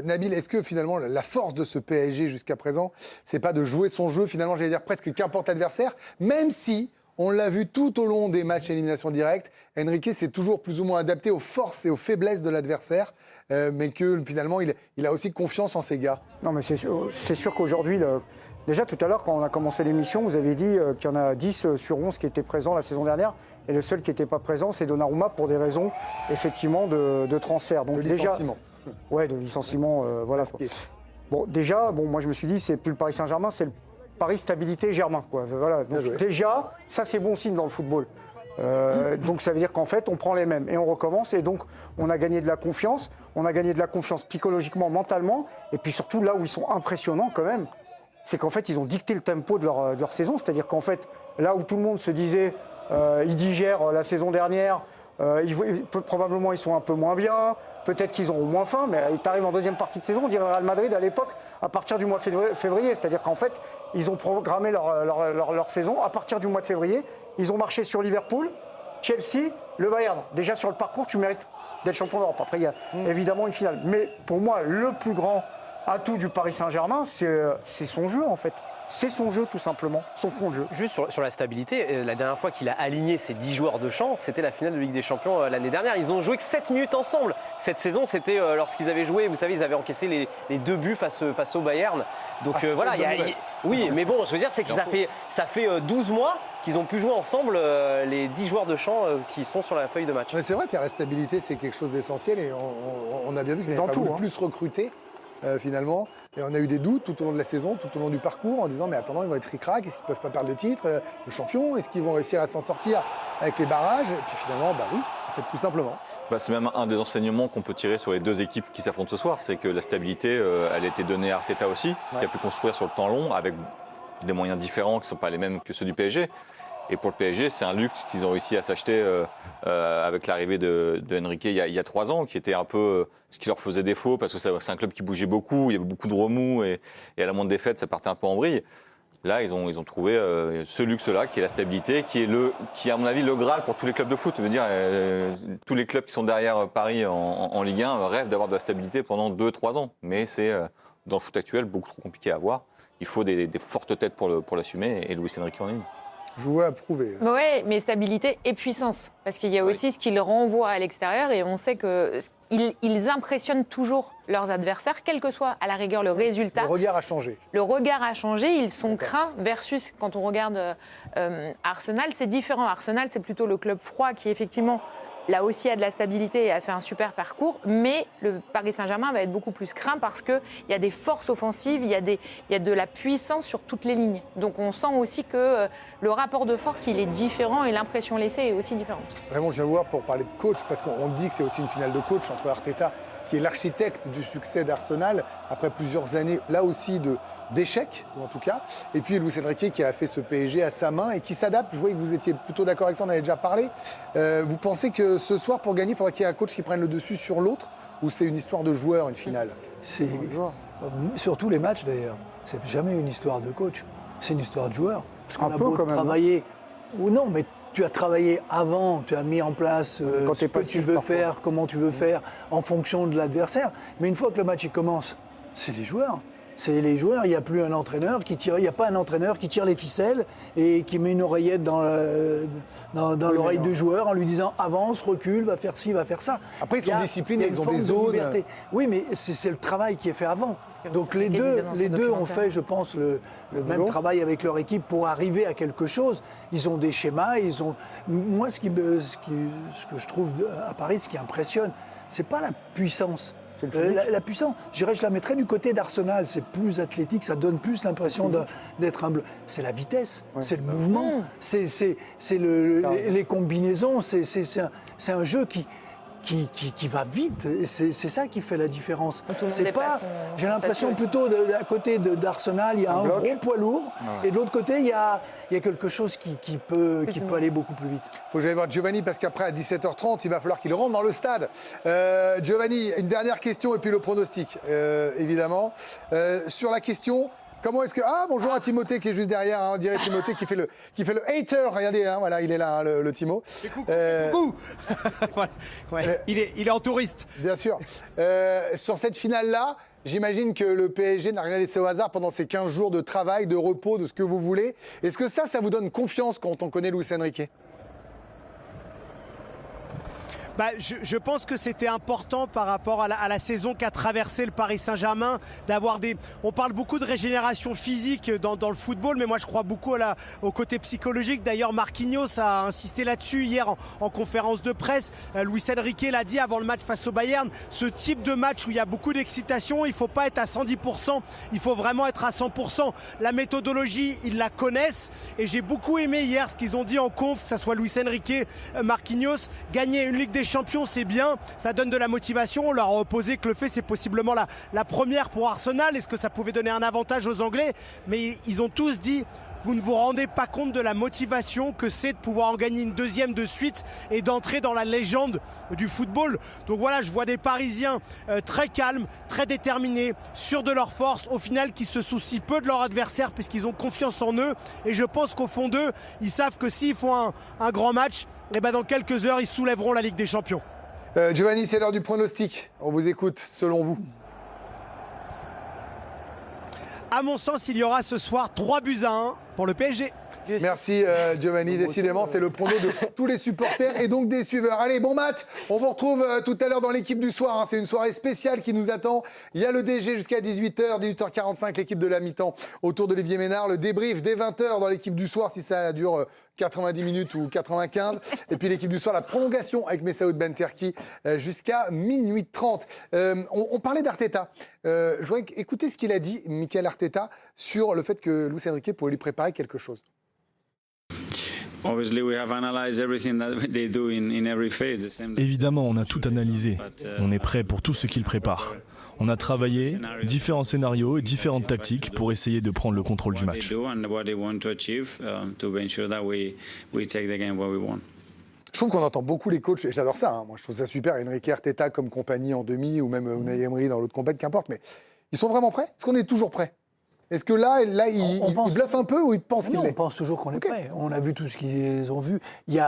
Nabil, est-ce que finalement la force de ce PSG jusqu'à présent, c'est pas de jouer son jeu, finalement, j'allais dire presque qu'importe l'adversaire, même si on l'a vu tout au long des matchs élimination directe, Enrique s'est toujours plus ou moins adapté aux forces et aux faiblesses de l'adversaire, mais que finalement il a aussi confiance en ses gars. Non, mais c'est sûr qu'aujourd'hui, déjà tout à l'heure, quand on a commencé l'émission, vous avez dit qu'il y en a 10 sur 11 qui étaient présents la saison dernière, et le seul qui n'était pas présent, c'est Donnarumma pour des raisons, effectivement, de transfert. Donc, De licenciement. Ouais, de licenciement, voilà. Bon, déjà, moi je me suis dit, c'est plus le Paris Saint-Germain, c'est le Paris Stabilité Germain, quoi. Voilà. Donc, déjà, ça c'est bon signe dans le football. Donc ça veut dire qu'en fait, on prend les mêmes et on recommence. Et donc, on a gagné de la confiance. On a gagné de la confiance psychologiquement, mentalement. Et puis surtout, là où ils sont impressionnants quand même, c'est qu'en fait, ils ont dicté le tempo de leur saison. C'est-à-dire qu'en fait, là où tout le monde se disait, ils digèrent la saison dernière, probablement ils sont un peu moins bien, peut-être qu'ils auront moins faim, mais ils arrivent en deuxième partie de saison, on dirait Real Madrid à l'époque, à partir du mois de février. C'est-à-dire qu'en fait, ils ont programmé leur saison à partir du mois de février. Ils ont marché sur Liverpool, Chelsea, le Bayern. Déjà sur le parcours, tu mérites d'être champion d'Europe. Après, il y a évidemment une finale. Mais pour moi, le plus grand atout du Paris Saint-Germain, c'est son jeu en fait. C'est son jeu tout simplement, son fond de jeu. Juste sur la stabilité, la dernière fois qu'il a aligné ses 10 joueurs de champ, c'était la finale de Ligue des Champions l'année dernière. Ils ont joué que 7 minutes ensemble. Cette saison, c'était lorsqu'ils avaient joué, vous savez, ils avaient encaissé les 2 buts face au Bayern. Donc voilà, oui, mais bon, je veux dire, c'est que ça fait 12 mois qu'ils ont pu jouer ensemble les 10 joueurs de champ qui sont sur la feuille de match. Mais c'est vrai que la stabilité, c'est quelque chose d'essentiel et on a bien vu qu'il n'avait pas voulu plus recruter. Finalement, et on a eu des doutes tout au long de la saison, tout au long du parcours, en disant mais attendant, ils vont être ric-rac, est-ce qu'ils ne peuvent pas perdre le titre, le champion, est-ce qu'ils vont réussir à s'en sortir avec les barrages? Et puis finalement, oui, en fait, tout simplement. C'est même un des enseignements qu'on peut tirer sur les deux équipes qui s'affrontent ce soir, c'est que la stabilité, elle a été donnée à Arteta aussi, qui a pu construire sur le temps long avec des moyens différents qui ne sont pas les mêmes que ceux du PSG. Et pour le PSG, c'est un luxe qu'ils ont réussi à s'acheter avec l'arrivée de Enrique il y a 3 ans, qui était un peu ce qui leur faisait défaut, parce que c'est un club qui bougeait beaucoup, il y avait beaucoup de remous, et à la moindre défaite, ça partait un peu en vrille. Là, ils ont trouvé ce luxe-là, qui est la stabilité, qui est à mon avis le Graal pour tous les clubs de foot. Je veux dire, tous les clubs qui sont derrière Paris en Ligue 1 rêvent d'avoir de la stabilité pendant 2-3 ans. Mais c'est, dans le foot actuel, beaucoup trop compliqué à avoir. Il faut des fortes têtes pour l'assumer, et Luis Enrique en est une. Je vous vois approuver. Oui, mais stabilité et puissance. Parce qu'il y a aussi ce qu'ils renvoient à l'extérieur et on sait qu'ils impressionnent toujours leurs adversaires, quel que soit à la rigueur le résultat. Le regard a changé. Le regard a changé, ils sont craints versus quand on regarde Arsenal, c'est différent. Arsenal, c'est plutôt le club froid qui effectivement là aussi a de la stabilité et a fait un super parcours, mais le Paris Saint-Germain va être beaucoup plus craint parce qu'il y a des forces offensives, il y a de la puissance sur toutes les lignes. Donc on sent aussi que le rapport de force, il est différent et l'impression laissée est aussi différente. Vraiment, je viens vous voir pour parler de coach, parce qu'on dit que c'est aussi une finale de coach entre Arteta, qui est l'architecte du succès d'Arsenal, après plusieurs années, là aussi, d'échecs, ou en tout cas. Et puis Luis Enrique qui a fait ce PSG à sa main et qui s'adapte. Je voyais que vous étiez plutôt d'accord avec ça, on avait déjà parlé. Vous pensez que ce soir, pour gagner, il faudrait qu'il y ait un coach qui prenne le dessus sur l'autre, ou c'est une histoire de joueur, une finale? C'est sur tous les matchs d'ailleurs. C'est jamais une histoire de coach, c'est une histoire de joueur. Parce qu'on a beau travailler, ou non, mais tu as travaillé avant, tu as mis en place ce que tu veux faire, comment tu veux faire, en fonction de l'adversaire. Mais une fois que le match il commence, c'est les joueurs. C'est les joueurs, il n'y a plus un entraîneur qui tire, il n'y a pas un entraîneur qui tire les ficelles et qui met une oreillette dans l'oreille du joueur en lui disant avance, recule, va faire ci, va faire ça. Après, ils sont disciplinés, ils ont des zones. Oui, mais c'est le travail qui est fait avant. Donc les deux ont fait, je pense, le même travail avec leur équipe pour arriver à quelque chose. Ils ont des schémas, Moi, ce que je trouve à Paris, ce qui impressionne, c'est pas la puissance. La puissance, je la mettrais du côté d'Arsenal. C'est plus athlétique, ça donne plus l'impression d'être un bleu. C'est la vitesse, c'est le mouvement, c'est les combinaisons. C'est un jeu qui va vite. C'est ça qui fait la différence. C'est pas. J'ai l'impression plutôt à côté d'Arsenal, il y a un gros poids lourd, et de l'autre côté, il y a quelque chose qui peut aller beaucoup plus vite. Il faut que j'aille voir Giovanni parce qu'après à 17h30, il va falloir qu'il rentre dans le stade. Giovanni, une dernière question et puis le pronostic, évidemment. Sur la question, Comment est-ce que... Ah, bonjour à Timothée qui est juste derrière, hein, on dirait Timothée qui fait le hater. Regardez, hein, voilà, il est là, hein, le Timo. Coucou. Ouais, il est en touriste. Bien sûr. Sur cette finale-là, j'imagine que le PSG n'a rien laissé au hasard pendant ces 15 jours de travail, de repos, de ce que vous voulez. Est-ce que ça vous donne confiance quand on connaît Luis Enrique ? Je pense que c'était important par rapport à la saison qu'a traversé le Paris Saint-Germain, d'avoir des... On parle beaucoup de régénération physique dans le football, mais moi je crois beaucoup au côté psychologique. D'ailleurs, Marquinhos a insisté là-dessus hier en conférence de presse. Luis Enrique l'a dit avant le match face au Bayern. Ce type de match où il y a beaucoup d'excitation, il ne faut pas être à 110%, il faut vraiment être à 100%. La méthodologie, ils la connaissent. Et j'ai beaucoup aimé hier ce qu'ils ont dit en conf, que ce soit Luis Enrique, Marquinhos. Gagner une Ligue des Champions, c'est bien, ça donne de la motivation. On leur a opposé que le fait, c'est possiblement la première pour Arsenal. Est-ce que ça pouvait donner un avantage aux Anglais? Mais ils ont tous dit, vous ne vous rendez pas compte de la motivation que c'est de pouvoir en gagner une deuxième de suite et d'entrer dans la légende du football. Donc voilà, je vois des Parisiens très calmes, très déterminés, sûrs de leur force, au final qui se soucient peu de leur adversaire puisqu'ils ont confiance en eux. Et je pense qu'au fond d'eux, ils savent que s'ils font un grand match, et dans quelques heures, ils soulèveront la Ligue des Champions. Giovanni, c'est l'heure du pronostic. On vous écoute, selon vous. À mon sens, il y aura ce soir 3-1 pour le PSG. Merci Giovanni, décidément c'est le prono de tous les supporters et donc des suiveurs. Allez, bon match, on vous retrouve tout à l'heure dans l'équipe du soir, hein. C'est une soirée spéciale qui nous attend. Il y a le DG jusqu'à 18h, 18h45, l'équipe de la mi-temps autour d'Olivier Ménard, le débrief dès 20h dans l'équipe du soir si ça dure 90 minutes ou 95. Et puis l'équipe du soir, la prolongation avec Messaoud Benterki jusqu'à minuit 30. On parlait d'Arteta. Je voudrais écouter ce qu'il a dit, Mikel Arteta, sur le fait que Luis Enrique pouvait lui préparer quelque chose. Évidemment, on a tout analysé. On est prêt pour tout ce qu'il prépare. On a travaillé différents scénarios et différentes tactiques pour essayer de prendre le contrôle du match. Je trouve qu'on entend beaucoup les coachs, et j'adore ça, hein. Moi je trouve ça super, Enrique, Arteta comme compagnie en demi, ou même Unai Emery dans l'autre compagnie, qu'importe, mais ils sont vraiment prêts? Est-ce qu'on est toujours prêts? Est-ce que là ils bluffent un peu ou ils pensent qu'il l'est? On pense toujours qu'on est prêt. On a vu tout ce qu'ils ont vu. Il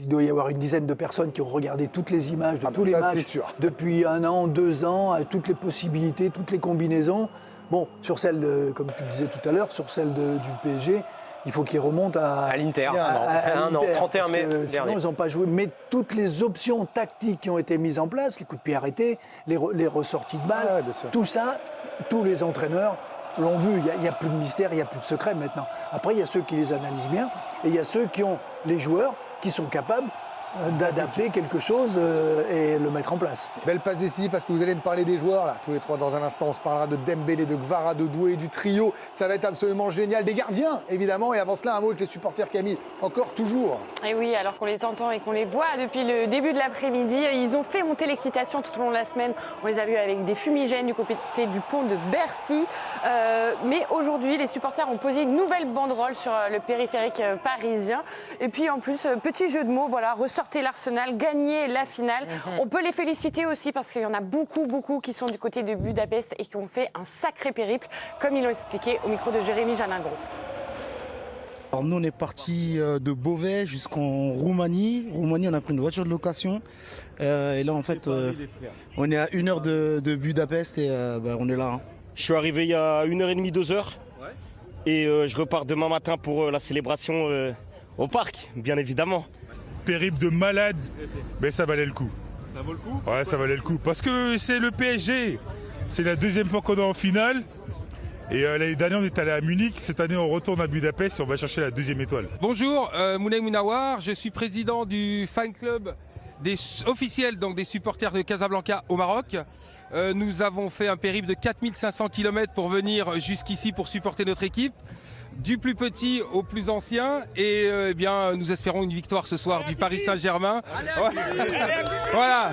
doit y avoir une dizaine de personnes qui ont regardé toutes les images de tous les matchs depuis 1 an, 2 ans, toutes les possibilités, toutes les combinaisons. Bon, sur celle, comme tu le disais tout à l'heure, sur celle du PSG, il faut qu'ils remontent à l'Inter. Un an, 31 mai dernier. Sinon, ils n'ont pas joué. Mais toutes les options tactiques qui ont été mises en place, les coups de pied arrêtés, les ressorties de balles, tout ça, tous les entraîneurs l'ont vu. Il n'y a plus de mystère, il n'y a plus de secret maintenant. Après, il y a ceux qui les analysent bien et il y a ceux qui ont les joueurs qui sont capables d'adapter quelque chose et le mettre en place. Belle passe décisive parce que vous allez me parler des joueurs là, tous les trois dans un instant. On se parlera de Dembélé, de Kvara, de Doué, du trio. Ça va être absolument génial. Des gardiens évidemment. Et avant cela, un mot avec les supporters Camille. Encore toujours. Et oui, alors qu'on les entend et qu'on les voit depuis le début de l'après-midi, ils ont fait monter l'excitation tout au long de la semaine. On les a vus avec des fumigènes du côté du pont de Bercy. Mais aujourd'hui, les supporters ont posé une nouvelle banderole sur le périphérique parisien. Et puis en plus, petit jeu de mots, voilà, ressortez l'Arsenal, gagner la finale. On peut les féliciter aussi parce qu'il y en a beaucoup qui sont du côté de Budapest et qui ont fait un sacré périple, comme ils l'ont expliqué au micro de Jérémy Jalingro. Alors nous, on est parti de Beauvais jusqu'en Roumanie. Roumanie, on a pris une voiture de location. Et là, en fait, on est à 1 heure de Budapest et on est là. Hein. Je suis arrivé il y a 1h30, 2 heures. Et je repars demain matin pour la célébration au parc, bien évidemment. Périple de malade, mais ça valait le coup. Ça vaut le coup? Ouais, ça valait le coup. Parce que c'est le PSG. C'est la 2e fois qu'on est en finale. Et l'année dernière, on est allé à Munich. Cette année, on retourne à Budapest et on va chercher la 2e étoile. Bonjour, Mounay Mounawar. Je suis président du fan club officiel, donc des supporters de Casablanca au Maroc. Nous avons fait un périple de 4500 km pour venir jusqu'ici pour supporter notre équipe. Du plus petit au plus ancien et nous espérons une victoire ce soir du Paris Saint-Germain. Voilà.